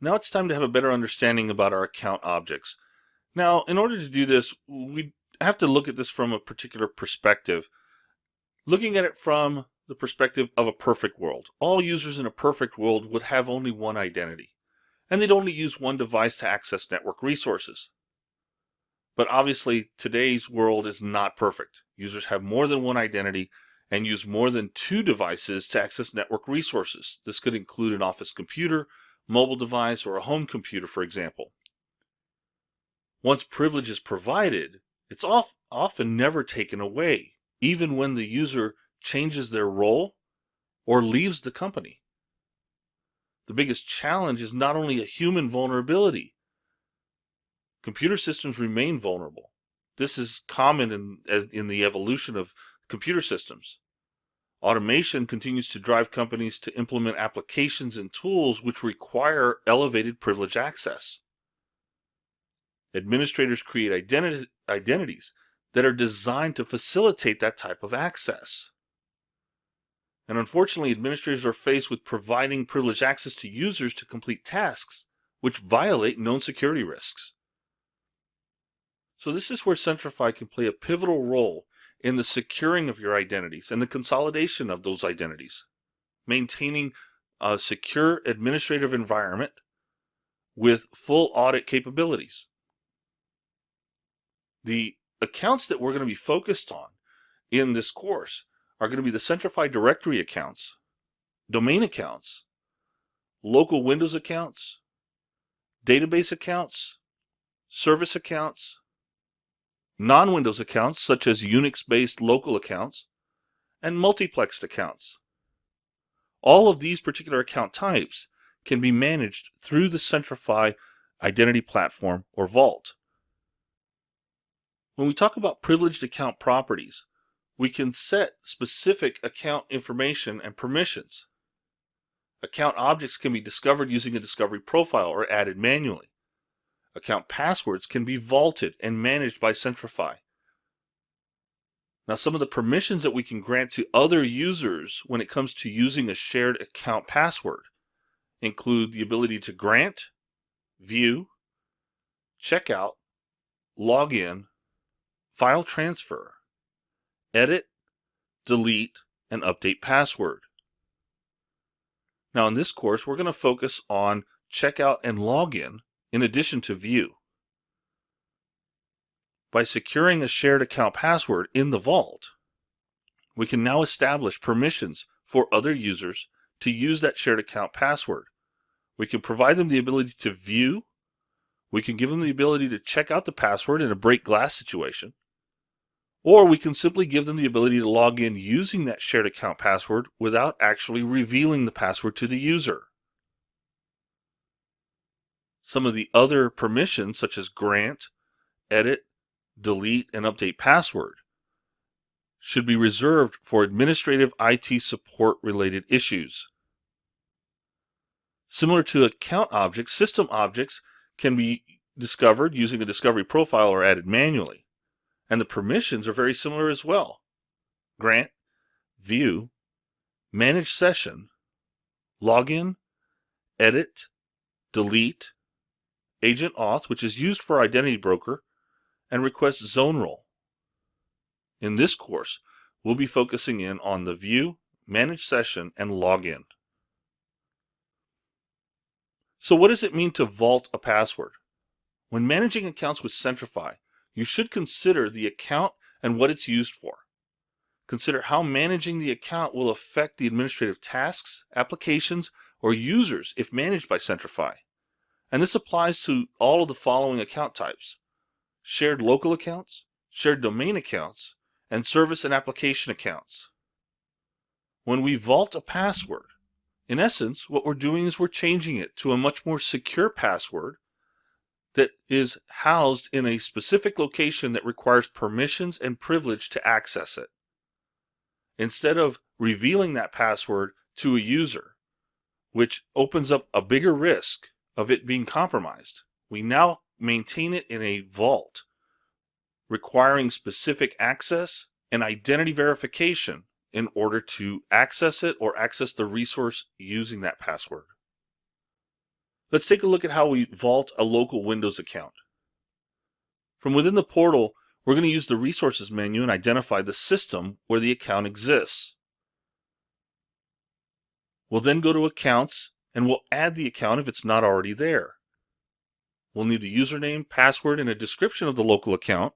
Now it's time to have a better understanding about our account objects. Now, in order to do this, we have to look at this from a particular perspective. Looking at it from the perspective of a perfect world. All users in a perfect world would have only one identity, and they'd only use one device to access network resources. But obviously, today's world is not perfect. Users have more than one identity and use more than two devices to access network resources. This could include an office computer, mobile device, or a home computer, for example. Once privilege is provided, it's often never taken away, even when the user changes their role or leaves the company. The biggest challenge is not only a human vulnerability. Computer systems remain vulnerable. This is common in the evolution of computer systems. Automation continues to drive companies to implement applications and tools which require elevated privilege access. Administrators create identities that are designed to facilitate that type of access. And unfortunately, administrators are faced with providing privileged access to users to complete tasks which violate known security risks. So this is where Centrify can play a pivotal role in the securing of your identities and the consolidation of those identities, maintaining a secure administrative environment with full audit capabilities. The accounts that we're going to be focused on in this course are going to be the Centrify directory accounts, domain accounts, local Windows accounts, database accounts, service accounts, non-Windows accounts such as Unix-based local accounts, and multiplexed accounts. All of these particular account types can be managed through the Centrify Identity Platform or Vault. When we talk about privileged account properties, we can set specific account information and permissions. Account objects can be discovered using a discovery profile or added manually. Account passwords can be vaulted and managed by Centrify. Now, some of the permissions that we can grant to other users when it comes to using a shared account password include the ability to grant, view, check out, log in, file transfer, edit, delete, and update password. Now, in this course, we're going to focus on checkout and login in addition to view. By securing a shared account password in the vault, we can now establish permissions for other users to use that shared account password. We can provide them the ability to view. We can give them the ability to check out the password in a break glass situation. Or we can simply give them the ability to log in using that shared account password without actually revealing the password to the user. Some of the other permissions, such as grant, edit, delete, and update password, should be reserved for administrative IT support related issues. Similar to account objects, system objects can be discovered using a discovery profile or added manually. And the permissions are very similar as well. Grant, view, manage session, login, edit, delete, agent auth, which is used for identity broker, and request zone role. In this course, we'll be focusing in on the view, manage session, and login. So what does it mean to vault a password? When managing accounts with Centrify, you should consider the account and what it's used for. Consider how managing the account will affect the administrative tasks, applications, or users if managed by Centrify. And this applies to all of the following account types: shared local accounts, shared domain accounts, and service and application accounts. When we vault a password, in essence, what we're doing is we're changing it to a much more secure password that is housed in a specific location that requires permissions and privilege to access it. Instead of revealing that password to a user, which opens up a bigger risk of it being compromised, we now maintain it in a vault, requiring specific access and identity verification in order to access it or access the resource using that password. Let's take a look at how we vault a local Windows account. From within the portal, we're going to use the Resources menu and identify the system where the account exists. We'll then go to Accounts and we'll add the account if it's not already there. We'll need the username, password, and a description of the local account.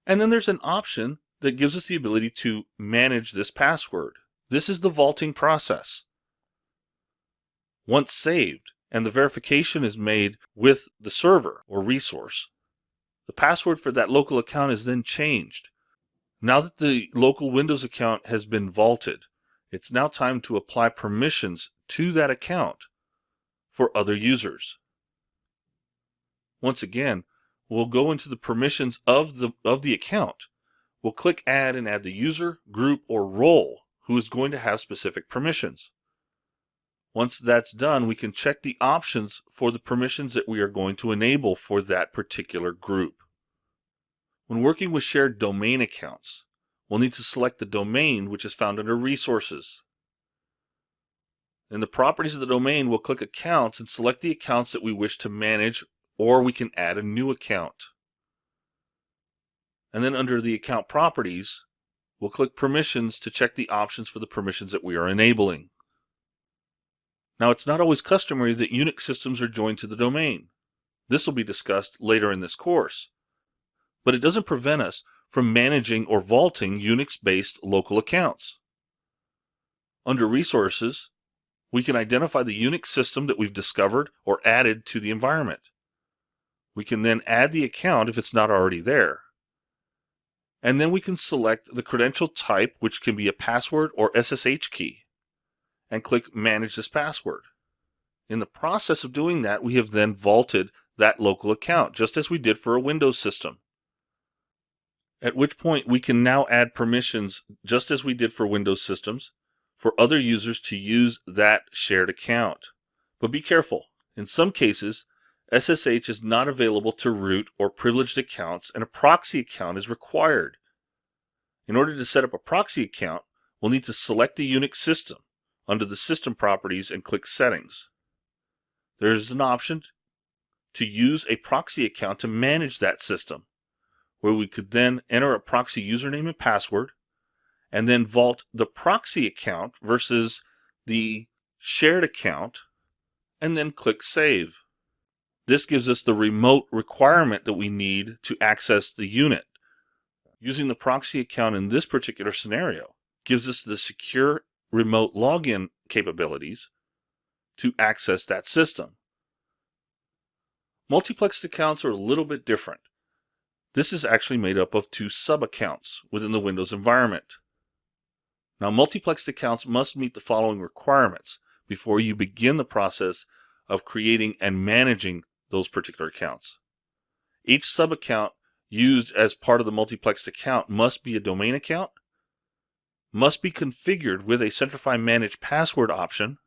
And then there's an option that gives us the ability to manage this password. This is the vaulting process. Once saved and the verification is made with the server or resource, the password for that local account is then changed. Now that the local Windows account has been vaulted, it's now time to apply permissions to that account for other users. Once again, we'll go into the permissions of the account. We'll click Add and add the user, group, or role who is going to have specific permissions. Once that's done, we can check the options for the permissions that we are going to enable for that particular group. When working with shared domain accounts, we'll need to select the domain, which is found under Resources. In the properties of the domain, we'll click Accounts and select the accounts that we wish to manage, or we can add a new account. And then under the account properties, we'll click Permissions to check the options for the permissions that we are enabling. Now, it's not always customary that Unix systems are joined to the domain. This will be discussed later in this course. But it doesn't prevent us from managing or vaulting Unix-based local accounts. Under Resources, we can identify the Unix system that we've discovered or added to the environment. We can then add the account if it's not already there. And then we can select the credential type, which can be a password or SSH key, and click Manage this password. In the process of doing that, we have then vaulted that local account, just as we did for a Windows system. At which point we can now add permissions, just as we did for Windows systems, for other users to use that shared account. But be careful. In some cases, SSH is not available to root or privileged accounts, and a proxy account is required. In order to set up a proxy account, we'll need to select the Unix system under the System Properties and click Settings. There is an option to use a proxy account to manage that system, where we could then enter a proxy username and password, and then vault the proxy account versus the shared account, and then click Save. This gives us the remote requirement that we need to access the unit. Using the proxy account in this particular scenario gives us the secure remote login capabilities to access that system. Multiplexed accounts are a little bit different. This is actually made up of 2 sub-accounts within the Windows environment. Now, multiplexed accounts must meet the following requirements before you begin the process of creating and managing those particular accounts. Each sub-account used as part of the multiplexed account must be a domain account, must be configured with a Centrify Manage Password option,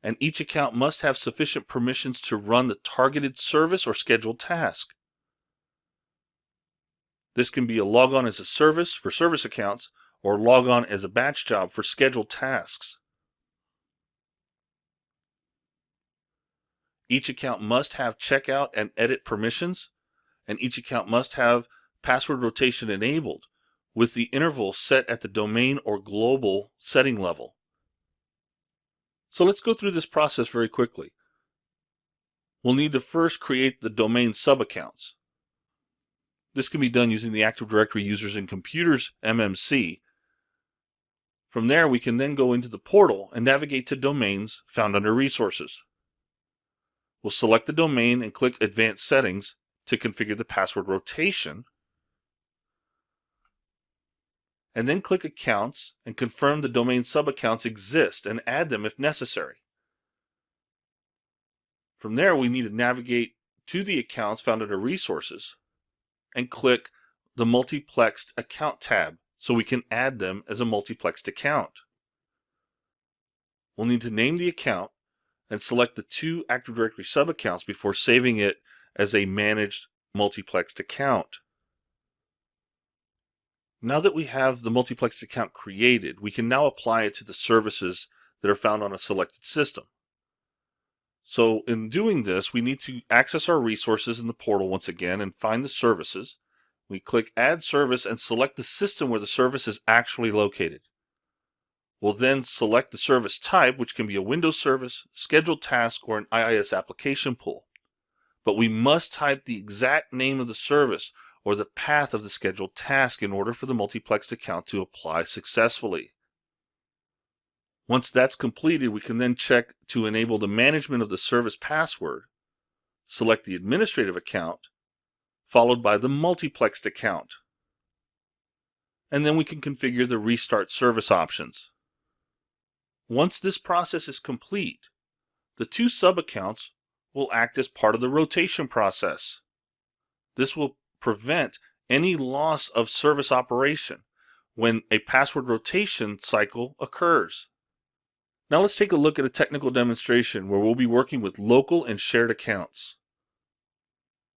and each account must have sufficient permissions to run the targeted service or scheduled task. This can be a logon as a service for service accounts, or logon as a batch job for scheduled tasks. Each account must have checkout and edit permissions, and each account must have password rotation enabled with the interval set at the domain or global setting level. So let's go through this process very quickly. We'll need to first create the domain sub-accounts. This can be done using the Active Directory Users and Computers MMC. From there, we can then go into the portal and navigate to domains found under Resources. We'll select the domain and click Advanced Settings to configure the password rotation, and then click Accounts and confirm the domain sub-accounts exist and add them if necessary. From there, we need to navigate to the accounts found under Resources and click the Multiplexed Account tab so we can add them as a multiplexed account. We'll need to name the account and select the 2 Active Directory sub-accounts before saving it as a managed multiplexed account. Now that we have the multiplexed account created, we can now apply it to the services that are found on a selected system. So in doing this, we need to access our resources in the portal once again and find the services. We click Add Service and select the system where the service is actually located. We'll then select the service type, which can be a Windows service, scheduled task, or an IIS application pool. But we must type the exact name of the service or the path of the scheduled task in order for the multiplexed account to apply successfully. Once that's completed, we can then check to enable the management of the service password, select the administrative account, followed by the multiplexed account. And then we can configure the restart service options. Once this process is complete, the two sub-accounts will act as part of the rotation process. This will prevent any loss of service operation when a password rotation cycle occurs. Now let's take a look at a technical demonstration where we'll be working with local and shared accounts.